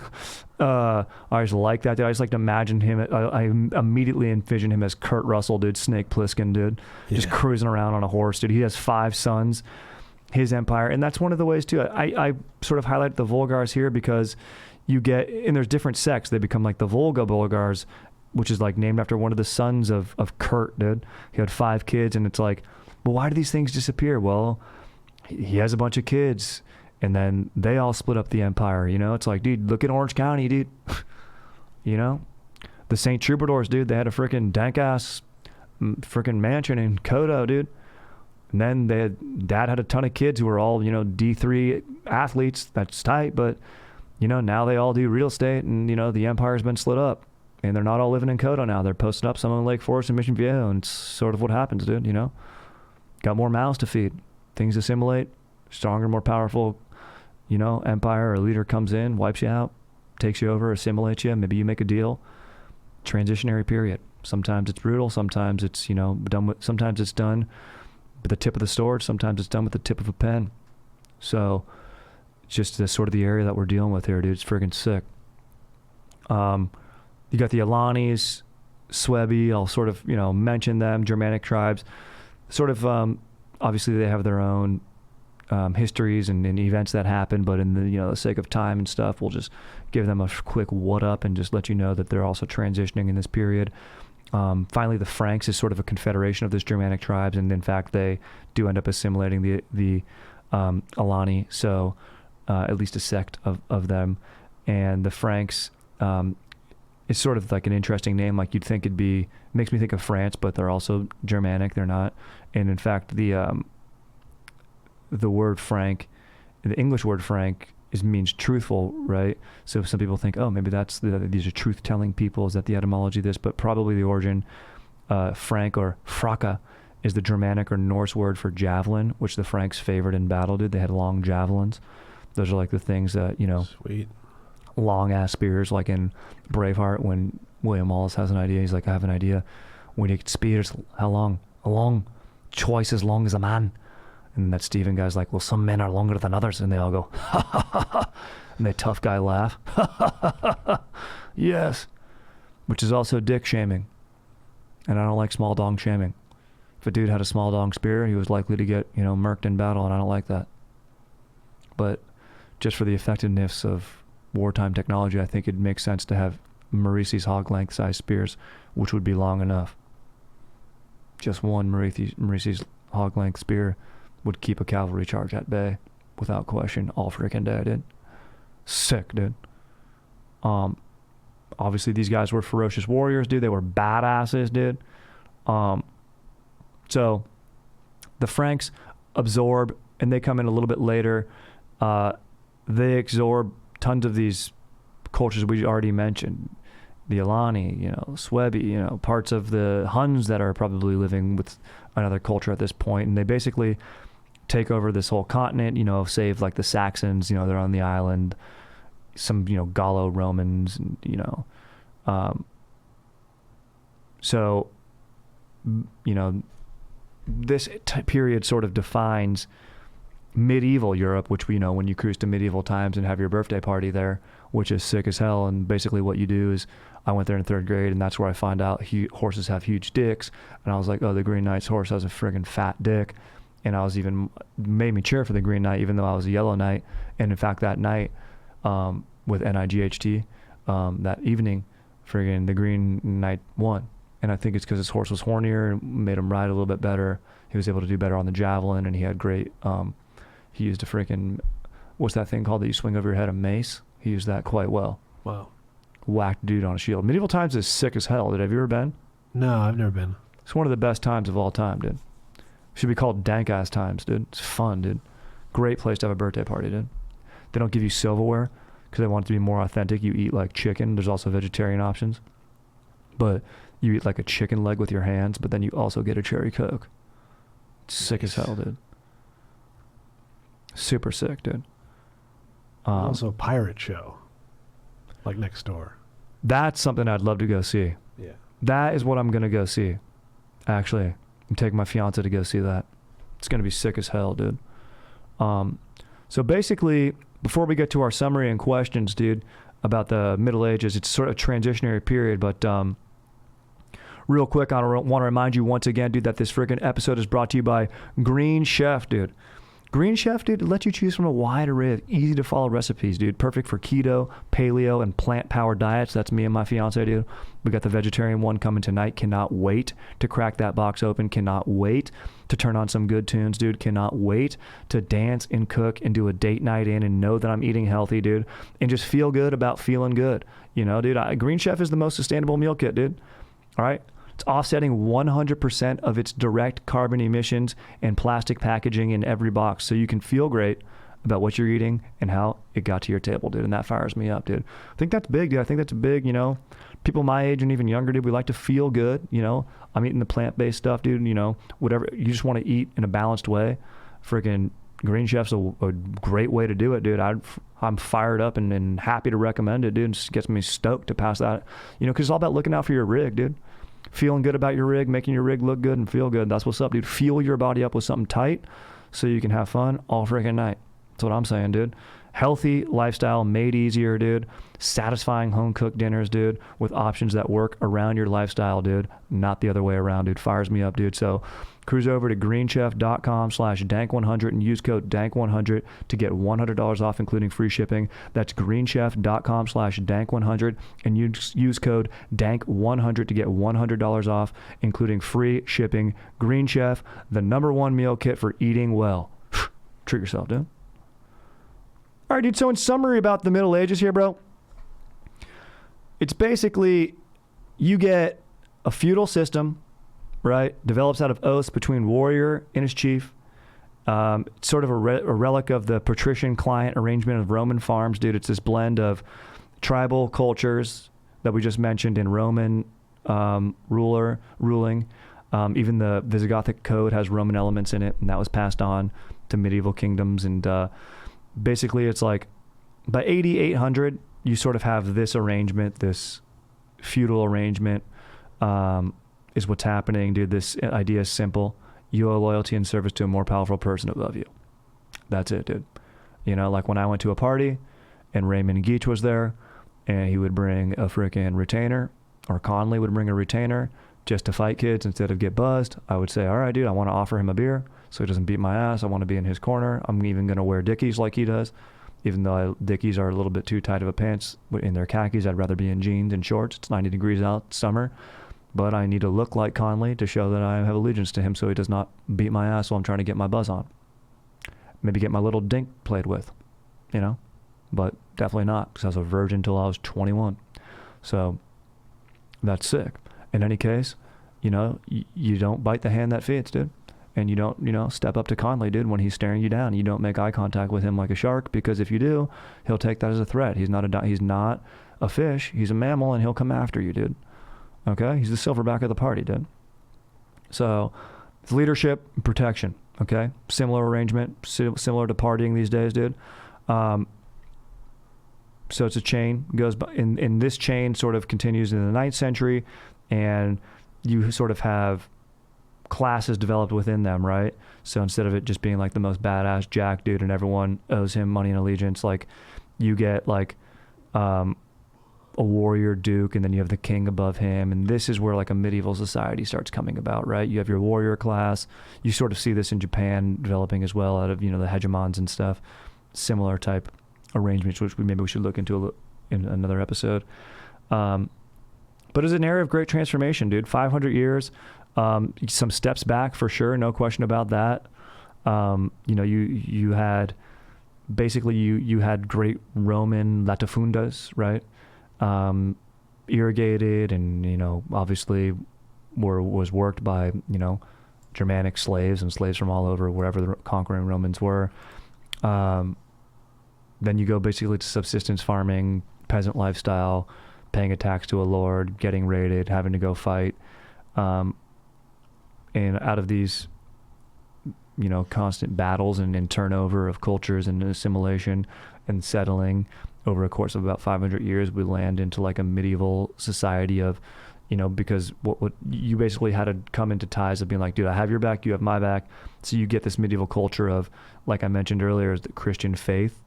just like that, dude. I just like to imagine him. I immediately envision him as Kurt Russell, dude. Snake Plissken, dude. Yeah. Just cruising around on a horse, dude. He has 5 sons. His empire, and that's one of the ways too. I sort of highlight the Vulgars here because you get, and there's different sects. They become like the Volga Bulgars, which is like named after one of the sons of Kurt, dude. He had 5 kids, and it's like, well, why do these things disappear? Well, he has a bunch of kids, and then they all split up the empire. It's like, dude, look at Orange County, dude. The St. Troubadours, dude. They had a freaking dank ass freaking mansion in Kodo, dude. And then dad had a ton of kids who were all, D3 athletes. That's tight. But, now they all do real estate, and, the empire's been split up. And they're not all living in Kodo now. They're posted up some in Lake Forest and Mission Viejo. And it's sort of what happens, dude, Got more mouths to feed. Things assimilate. Stronger, more powerful, empire or leader comes in, wipes you out, takes you over, assimilates you. Maybe you make a deal. Transitionary period. Sometimes it's brutal. Sometimes it's, sometimes it's done with the tip of the sword. Sometimes it's done with the tip of a pen. So just the sort of the area that we're dealing with here, dude. It's friggin' sick. You got the Alanis, Swebi. I'll sort of, mention them. Germanic tribes. Sort of, obviously they have their own histories and events that happen, but in the sake of time and stuff, we'll just give them a quick what up and just let you know that they're also transitioning in this period. Finally, the Franks is sort of a confederation of those Germanic tribes, and in fact, they do end up assimilating the Alani, so at least a sect of them. And the Franks is sort of like an interesting name. Like you'd think makes me think of France, but they're also Germanic. They're not. And in fact, the word Frank, the English word Frank, means truthful, right? So some people think, oh, maybe these are truth-telling people. Is that the etymology of this? But probably the origin, Frank or fraka, is the Germanic or Norse word for javelin, which the Franks favored in battle, dude. They had long javelins. Those are like the things that, Sweet. Long-ass spears, like in Braveheart when William Wallace has an idea. He's like, I have an idea. We need spears. How long? Twice as long as a man. And that Stephen guy's like, well, some men are longer than others. And they all go, ha, ha, ha, ha. And they tough guy laugh. Yes. which is also dick shaming. And I don't like small dong shaming. If a dude had a small dong spear, he was likely to get, murked in battle, and I don't like that. But just for the effectiveness of wartime technology, I think it'd make sense to have Maurice's hog-length size spears, which would be long enough. Just one Maurice's hog-length spear would keep a cavalry charge at bay without question all freaking day, dude. Sick, dude. Obviously these guys were ferocious warriors, dude. They were badasses, dude. So the Franks absorb, and they come in a little bit later. They absorb tons of these cultures we already mentioned. The Alani, Swebi, parts of the Huns that are probably living with another culture at this point. And they basically take over this whole continent, save like the Saxons, they're on the island. Some, Gallo-Romans, so, this period sort of defines medieval Europe, which when you cruise to medieval times and have your birthday party there, which is sick as hell. And basically what you do is, I went there in 3rd grade, and that's where I find out horses have huge dicks. And I was like, oh, the Green Knight's horse has a friggin' fat dick. And I was made me cheer for the Green Knight, even though I was a Yellow Knight. And in fact, that night, with NIGHT, that evening, friggin' the Green Knight won. And I think it's because his horse was hornier and made him ride a little bit better. He was able to do better on the javelin, and he had great, he used a freaking, what's that thing called that you swing over your head, a mace? He used that quite well. Wow. Whacked dude on a shield. Medieval times is sick as hell, dude. Have you ever been? No, I've never been. It's one of the best times of all time, dude. Should be called dank ass times, dude. It's fun, dude. Great place to have a birthday party, dude. They don't give you silverware because they want it to be more authentic. You eat like chicken. There's also vegetarian options. But you eat like a chicken leg with your hands, but then you also get a cherry Coke. It's sick as hell, dude. Super sick, dude. Also a pirate show, like next door. That's something I'd love to go see. Yeah. That is what I'm going to go see. Actually, I'm taking my fiance to go see that. It's going to be sick as hell, dude. So basically, before we get to our summary and questions, dude, about the Middle Ages, it's sort of a transitionary period, but real quick, I want to remind you once again, dude, that this freaking episode is brought to you by Green Chef, dude. Green Chef, dude, lets you choose from a wide array of easy-to-follow recipes, dude. Perfect for keto, paleo, and plant-powered diets. That's me and my fiance, dude. We got the vegetarian one coming tonight. Cannot wait to crack that box open. Cannot wait to turn on some good tunes, dude. Cannot wait to dance and cook and do a date night in and know that I'm eating healthy, dude. And just feel good about feeling good. Dude, Green Chef is the most sustainable meal kit, dude. All right? It's offsetting 100% of its direct carbon emissions and plastic packaging in every box, so you can feel great about what you're eating and how it got to your table, dude. And that fires me up, dude. I think that's big, dude. I think that's big, people my age and even younger, dude, we like to feel good, I'm eating the plant-based stuff, dude, whatever. You just want to eat in a balanced way. Freaking Green Chef's a great way to do it, dude. I'm fired up and happy to recommend it, dude. It just gets me stoked to pass that, because it's all about looking out for your rig, dude. Feeling good about your rig, making your rig look good and feel good. That's what's up, dude. Fuel your body up with something tight so you can have fun all freaking night. That's what I'm saying, dude. Healthy lifestyle made easier, dude. Satisfying home-cooked dinners, dude, with options that work around your lifestyle, dude. Not the other way around, dude. Fires me up, dude. So cruise over to greenchef.com/dank100 and use code dank100 to get $100 off, including free shipping. That's greenchef.com/dank100 and use code dank100 to get $100 off, including free shipping. Green Chef, the #1 meal kit for eating well. Treat yourself, dude. All right, dude, so in summary about the Middle Ages here, bro, it's basically you get a feudal system, right? Develops out of oaths between warrior and his chief. It's sort of a relic of the patrician-client arrangement of Roman farms, dude. It's this blend of tribal cultures that we just mentioned in Roman ruling. Even the Visigothic code has Roman elements in it, and that was passed on to medieval kingdoms. And basically, it's like by 800, you sort of have this arrangement, this feudal arrangement is what's happening, dude. This idea is simple. You owe loyalty and service to a more powerful person above you. That's it, dude. Like when I went to a party and Raymond Geach was there and he would bring a freaking retainer or Conley would bring a retainer just to fight kids instead of get buzzed, I would say, all right, dude, I want to offer him a beer so he doesn't beat my ass. I want to be in his corner. I'm even going to wear Dickies like he does, even though Dickies are a little bit too tight of a pants. In their khakis, I'd rather be in jeans and shorts. It's 90 degrees out, summer. But I need to look like Conley to show that I have allegiance to him so he does not beat my ass while I'm trying to get my buzz on. Maybe get my little dink played with, you know? But definitely not, because I was a virgin until I was 21. So that's sick. In any case, you know, you don't bite the hand that feeds, dude. And you don't, you know, step up to Conley, dude, when he's staring you down. You don't make eye contact with him like a shark, because if you do, he'll take that as a threat. He's not a fish. He's a mammal, and he'll come after you, dude. Okay? He's the silverback of the party, dude. So it's leadership and protection, okay? Similar arrangement, similar to partying these days, dude. So it's a chain, goes in this chain sort of continues in the 9th century, and you sort of have classes developed within them, right? So instead of it just being like the most badass jack dude and everyone owes him money and allegiance, like you get like a warrior duke, and then you have the king above him, and this is where like a medieval society starts coming about, right? You have your warrior class. You sort of see this in Japan developing as well, out of, you know, the hegemons and stuff, similar type arrangements, which maybe we should look into in another episode. But it's an era of great transformation, dude. 500 years, some steps back for sure, no question about that. You know, you had basically you had great Roman latifundas, right? Irrigated, and, you know, obviously was worked by, you know, Germanic slaves and slaves from all over wherever the conquering Romans were. Then you go basically to subsistence farming, peasant lifestyle, paying a tax to a lord, getting raided, having to go fight. And out of these, you know, constant battles and turnover of cultures and assimilation and settling over a course of about 500 years, we land into like a medieval society of, you know, because what you basically had to come into ties of being like, dude, I have your back, you have my back. So you get this medieval culture of, like I mentioned earlier, is the Christian faith.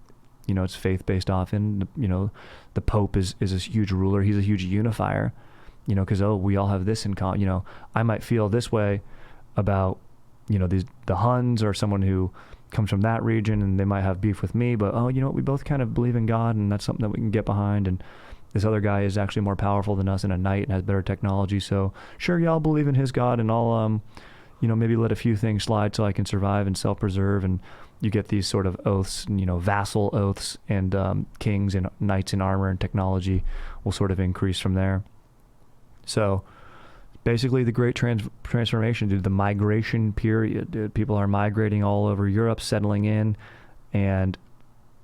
You know, it's faith-based often. You know, the Pope is a huge ruler. He's a huge unifier, you know, because, oh, we all have this in common. You know, I might feel this way about, you know, the Huns or someone who comes from that region, and they might have beef with me, but, oh, you know what, we both kind of believe in God, and that's something that we can get behind, and this other guy is actually more powerful than us and a knight and has better technology, so sure, y'all believe in his God, and I'll, you know, maybe let a few things slide so I can survive and self-preserve. And you get these sort of oaths, you know, vassal oaths, and kings and knights in armor and technology will sort of increase from there. So basically the great transformation, dude, the migration period, dude. People are migrating all over Europe, settling in, and,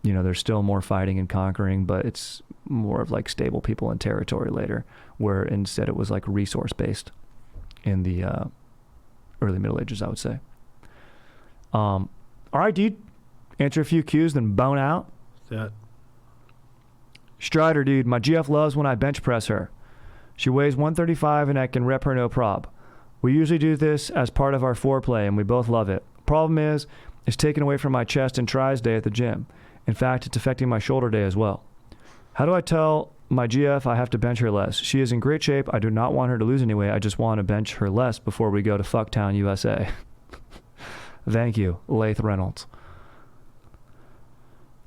you know, there's still more fighting and conquering, but it's more of like stable people and territory later, where instead it was like resource-based in the early Middle Ages, I would say. All right, dude. Answer a few cues, then bone out. Yeah. Strider, dude. My GF loves when I bench press her. She weighs 135 and I can rep her no prob. We usually do this as part of our foreplay, and we both love it. Problem is, it's taken away from my chest and tries day at the gym. In fact, it's affecting my shoulder day as well. How do I tell my GF I have to bench her less? She is in great shape. I do not want her to lose anyway. I just want to bench her less before we go to Fucktown, USA. Thank you, Lath Reynolds.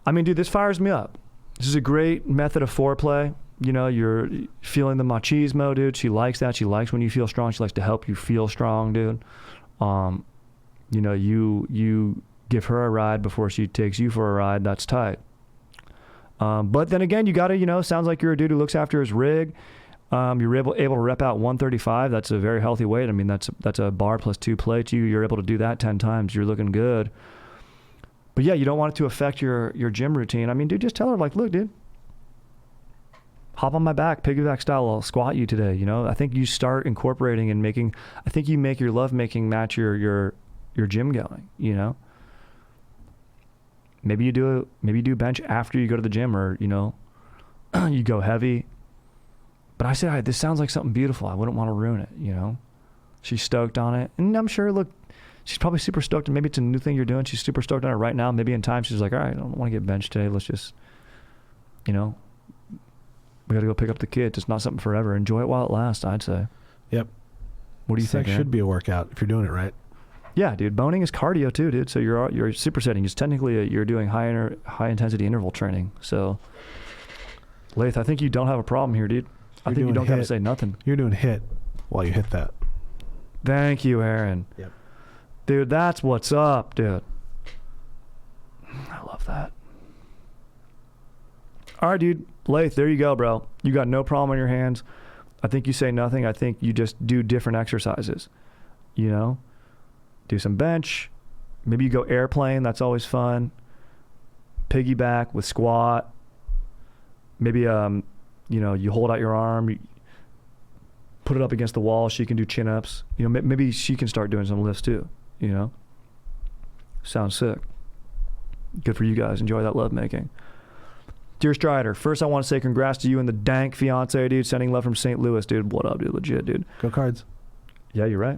I mean, dude, this fires me up. This is a great method of foreplay. You know, you're feeling the machismo, dude. She likes that. She likes when you feel strong. She likes to help you feel strong, dude. You know, you give her a ride before she takes you for a ride. That's tight. But then again, you got to, you know, sounds like you're a dude who looks after his rig. You're able to rep out 135. That's a very healthy weight. I mean, that's a bar plus 2 plates. You're able to do that 10 times. You're looking good. But yeah, you don't want it to affect your gym routine. I mean, dude, just tell her, like, look, dude, hop on my back, piggyback style. I'll squat you today. You know, I think you start incorporating and making. I think you make your love making match your gym going. You know, maybe you do bench after you go to the gym, or, you know, you go heavy. But I said, this sounds like something beautiful. I wouldn't want to ruin it, you know? She's stoked on it. And I'm sure, look, she's probably super stoked. And maybe it's a new thing you're doing. She's super stoked on it right now. Maybe in time she's like, all right, I don't want to get benched today. Let's just, you know, We got to go pick up the kids. It's not something forever. Enjoy it while it lasts, I'd say. Yep. What do you think? Sex should be a workout if you're doing it right. Yeah, dude. Boning is cardio too, dude. So you're supersetting. It's technically you're doing high intensity interval training. So, Lath, I think you don't have a problem here, dude. I think you don't got to say nothing. You're doing hit while you hit that. Thank you, Aaron. Yep. Dude, that's what's up, dude. I love that. All right, dude. Lath, there you go, bro. You got no problem on your hands. I think you say nothing. I think you just do different exercises. You know? Do some bench. Maybe you go airplane. That's always fun. Piggyback with squat. Maybe, you hold out your arm. You put it up against the wall. She can do chin-ups. You know, maybe she can start doing some lifts too. You know? Sounds sick. Good for you guys. Enjoy that love making. Dear Strider, first I want to say congrats to you and the Dank fiance, dude. Sending love from St. Louis, dude. What up, dude? Legit, dude. Go Cards. Yeah, you're right.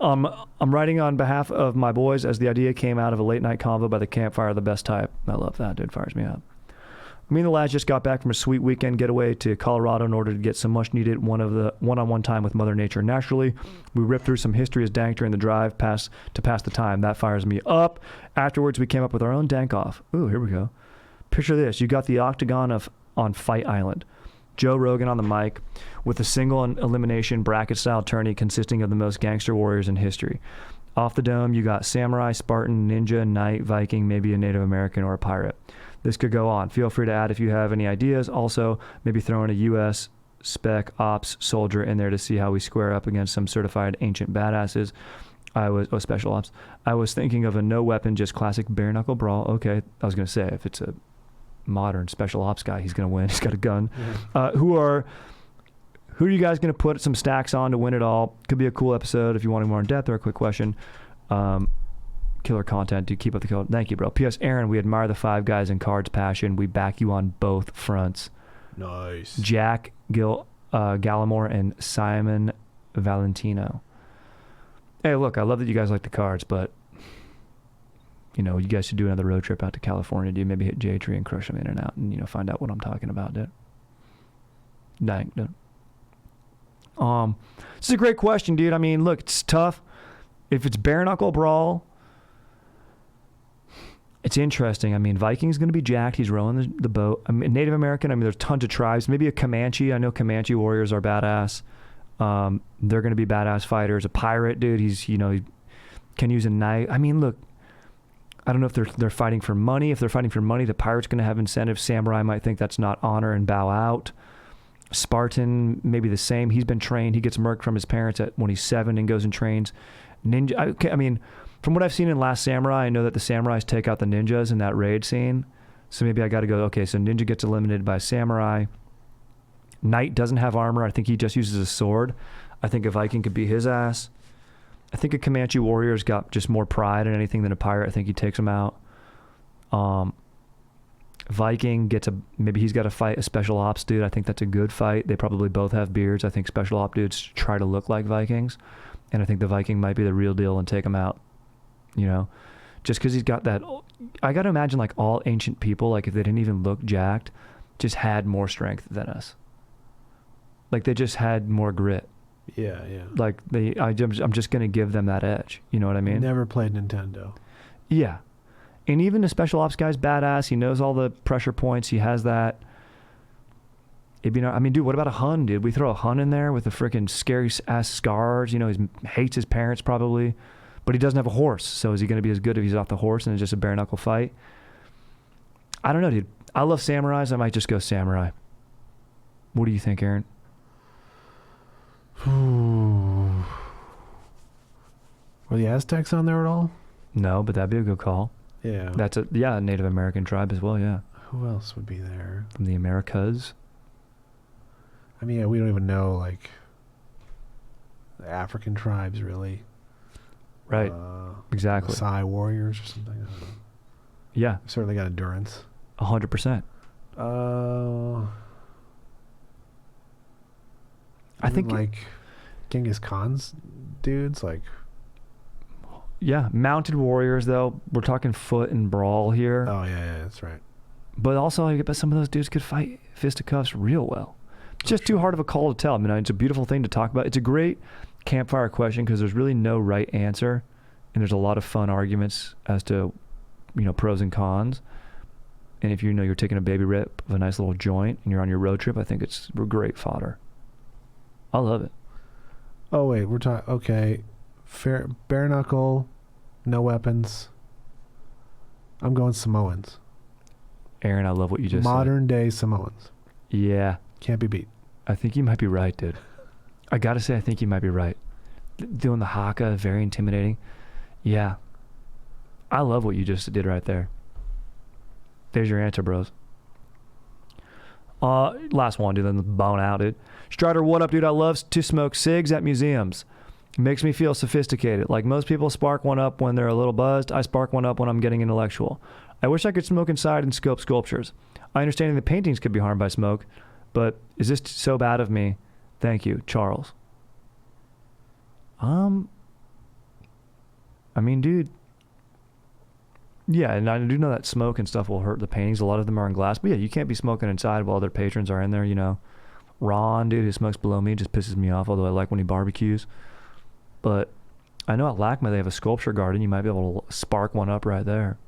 I'm writing on behalf of my boys as the idea came out of a late night convo by the campfire, the best type. I love that, dude. Fires me up. Me and the lads just got back from a sweet weekend getaway to Colorado in order to get some much needed one-on-one time with Mother Nature. Naturally, we ripped through some history as Dank during the drive to pass the time. That fires me up. Afterwards, we came up with our own Dank off. Ooh, here we go. Picture this. You got the octagon on Fight Island. Joe Rogan on the mic with a single elimination bracket-style tourney consisting of the most gangster warriors in history. Off the dome, you got samurai, Spartan, ninja, knight, Viking, maybe a Native American or a pirate. This could go on. Feel free to add if you have any ideas. Also, maybe throw in a U.S. spec ops soldier in there to see how we square up against some certified ancient badasses. Special ops. I was thinking of a no weapon, just classic bare knuckle brawl. Okay, I was going to say, if it's a modern special ops guy, he's going to win. He's got a gun. Mm-hmm. Who are you guys going to put some stacks on to win it all? Could be a cool episode if you want more in depth or a quick question. Killer content. Do keep up the code. Thank you, bro. P.S. Aaron, we admire the five guys in Cards Passion. We back you on both fronts. Nice. Jack Gallimore and Simon Valentino. Hey, look, I love that you guys like the cards, but you guys should do another road trip out to California, dude. Maybe hit J-Tree and crush them in and out and, find out what I'm talking about, dude. Dank, dude. This is a great question, dude. I mean, look, it's tough. If it's bare knuckle brawl, it's interesting. I mean, Viking's going to be jacked. He's rowing the boat. I mean, Native American, there's tons of tribes. Maybe a Comanche. I know Comanche warriors are badass. They're going to be badass fighters. A pirate, dude, he can use a knife. I mean, look, I don't know if they're fighting for money. If they're fighting for money, the pirate's going to have incentive. Samurai might think that's not honor and bow out. Spartan, maybe the same. He's been trained. He gets murked from his parents when he's 7 and goes and trains. Ninja, I mean, from what I've seen in Last Samurai, I know that the samurais take out the ninjas in that raid scene. So maybe I got to go, okay, so ninja gets eliminated by samurai. Knight doesn't have armor. I think he just uses a sword. I think a Viking could beat his ass. I think a Comanche warrior's got just more pride in anything than a pirate. I think he takes him out. Viking maybe he's got to fight a special ops dude. I think that's a good fight. They probably both have beards. I think special ops dudes try to look like Vikings. And I think the Viking might be the real deal and take him out. Just because he's got that. I got to imagine like all ancient people, like if they didn't even look jacked, just had more strength than us. Like they just had more grit. Yeah. Like I'm just going to give them that edge. You know what I mean? Never played Nintendo. Yeah. And even the special ops guy's badass. He knows all the pressure points. He has that. Dude, what about a Hun, dude? We throw a Hun in there with the freaking scary ass scars. He hates his parents probably, but he doesn't have a horse. So is he going to be as good if he's off the horse and it's just a bare knuckle fight? I don't know, dude. I love samurais. I might just go samurai. What do you think, Aaron? Were the Aztecs on there at all? No, but that'd be a good call. Yeah. That's a Native American tribe as well, yeah. Who else would be there? From the Americas. I mean, we don't even know, like, the African tribes, really. Right. Exactly. Maasai warriors or something. I don't know. Yeah. Certainly got endurance. 100%. I think like Genghis Khan's dudes, like. Yeah, mounted warriors though. We're talking foot and brawl here. Oh yeah, that's right. But also, I bet some of those dudes could fight fisticuffs real well. It's just too hard of a call to tell. I mean, it's a beautiful thing to talk about. It's a great campfire question because there's really no right answer, and there's a lot of fun arguments as to, pros and cons. And if you're taking a baby rip of a nice little joint and you're on your road trip, I think it's great fodder. I love it. Oh wait, we're talking. Okay, bare knuckle, no weapons. I'm going Samoans. Aaron, I love what you just said. Modern day Samoans. Yeah. Can't be beat. I think you might be right, dude. I gotta say, I think you might be right. Doing the haka, very intimidating. Yeah. I love what you just did right there. There's your answer, bros. Last one, dude, then bone out, dude. Strider, what up, dude? I love to smoke cigs at museums. It makes me feel sophisticated. Like most people spark one up when they're a little buzzed, I spark one up when I'm getting intellectual. I wish I could smoke inside and scope sculptures. I understand the paintings could be harmed by smoke, but is this so bad of me? Thank you, Charles. I mean, dude. Yeah, and I do know that smoke and stuff will hurt the paintings. A lot of them are in glass. But yeah, you can't be smoking inside while other patrons are in there, Ron, dude, who smokes below me, just pisses me off, although I like when he barbecues. But I know at LACMA they have a sculpture garden. You might be able to spark one up right there.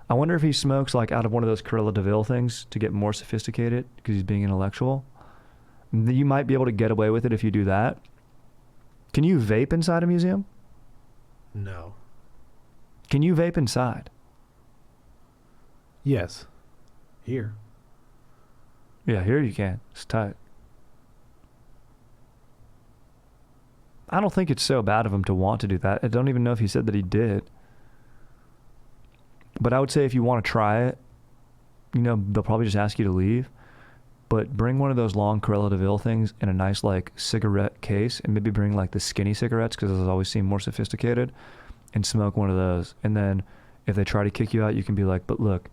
I wonder if he smokes like out of one of those Corilla DeVille things to get more sophisticated because he's being intellectual. You might be able to get away with it if you do that. Can you vape inside a museum? No. Can you vape inside? Yes. Here. Yeah, here you can. It's tight. I don't think it's so bad of him to want to do that. I don't even know if he said that he did. But I would say if you want to try it, they'll probably just ask you to leave. But bring one of those long Corella DeVille things in a nice cigarette case, and maybe bring the skinny cigarettes because those always seem more sophisticated, and smoke one of those. And then if they try to kick you out, you can be like, but look,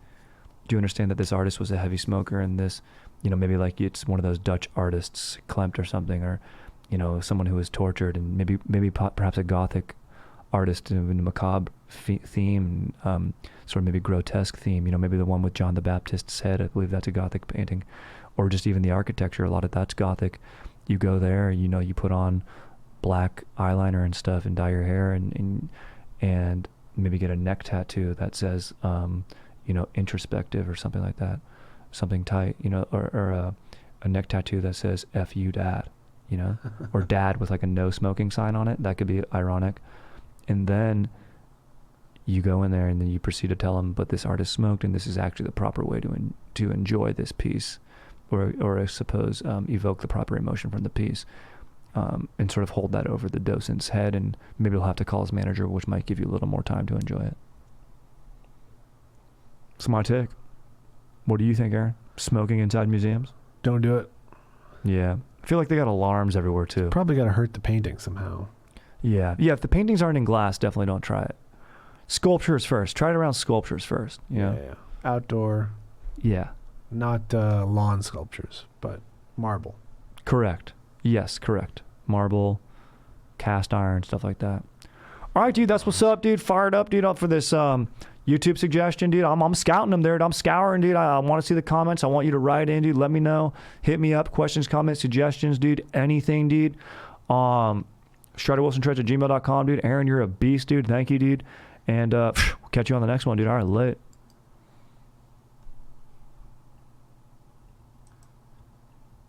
do you understand that this artist was a heavy smoker and this, maybe it's one of those Dutch artists, Klimt or something, or, someone who was tortured, and maybe perhaps a Gothic artist in a macabre theme, sort of maybe grotesque theme, maybe the one with John the Baptist's head. I believe that's a Gothic painting. Or just even the architecture, a lot of that's Gothic. You go there, you put on black eyeliner and stuff and dye your hair and maybe get a neck tattoo that says, introspective or something like that. Something tight, or a neck tattoo that says F you dad, or dad with a no smoking sign on it. That could be ironic. And then you go in there and then you proceed to tell them, but this artist smoked and this is actually the proper way to enjoy this piece, or I suppose evoke the proper emotion from the piece, and sort of hold that over the docent's head, and maybe he'll have to call his manager, which might give you a little more time to enjoy it. It's my take. What do you think, Aaron? Smoking inside museums? Don't do it. Yeah. I feel like they got alarms everywhere too. Probably got to hurt the painting somehow. Yeah. Yeah, if the paintings aren't in glass, definitely don't try it. Sculptures first. Try it around sculptures first. Yeah. Outdoor. Yeah. Not lawn sculptures, but marble. Correct. Yes, correct. Marble, cast iron, stuff like that. All right, dude, that's what's up, dude. Fired up, dude, up for this YouTube suggestion, dude. I'm scouting them there. I'm scouring, dude. I want to see the comments. I want you to write in, dude. Let me know. Hit me up. Questions, comments, suggestions, dude. Anything, dude. StriderWilsonTrades@gmail.com, dude. Aaron, you're a beast, dude. Thank you, dude. And we'll catch you on the next one, dude. All right, lit.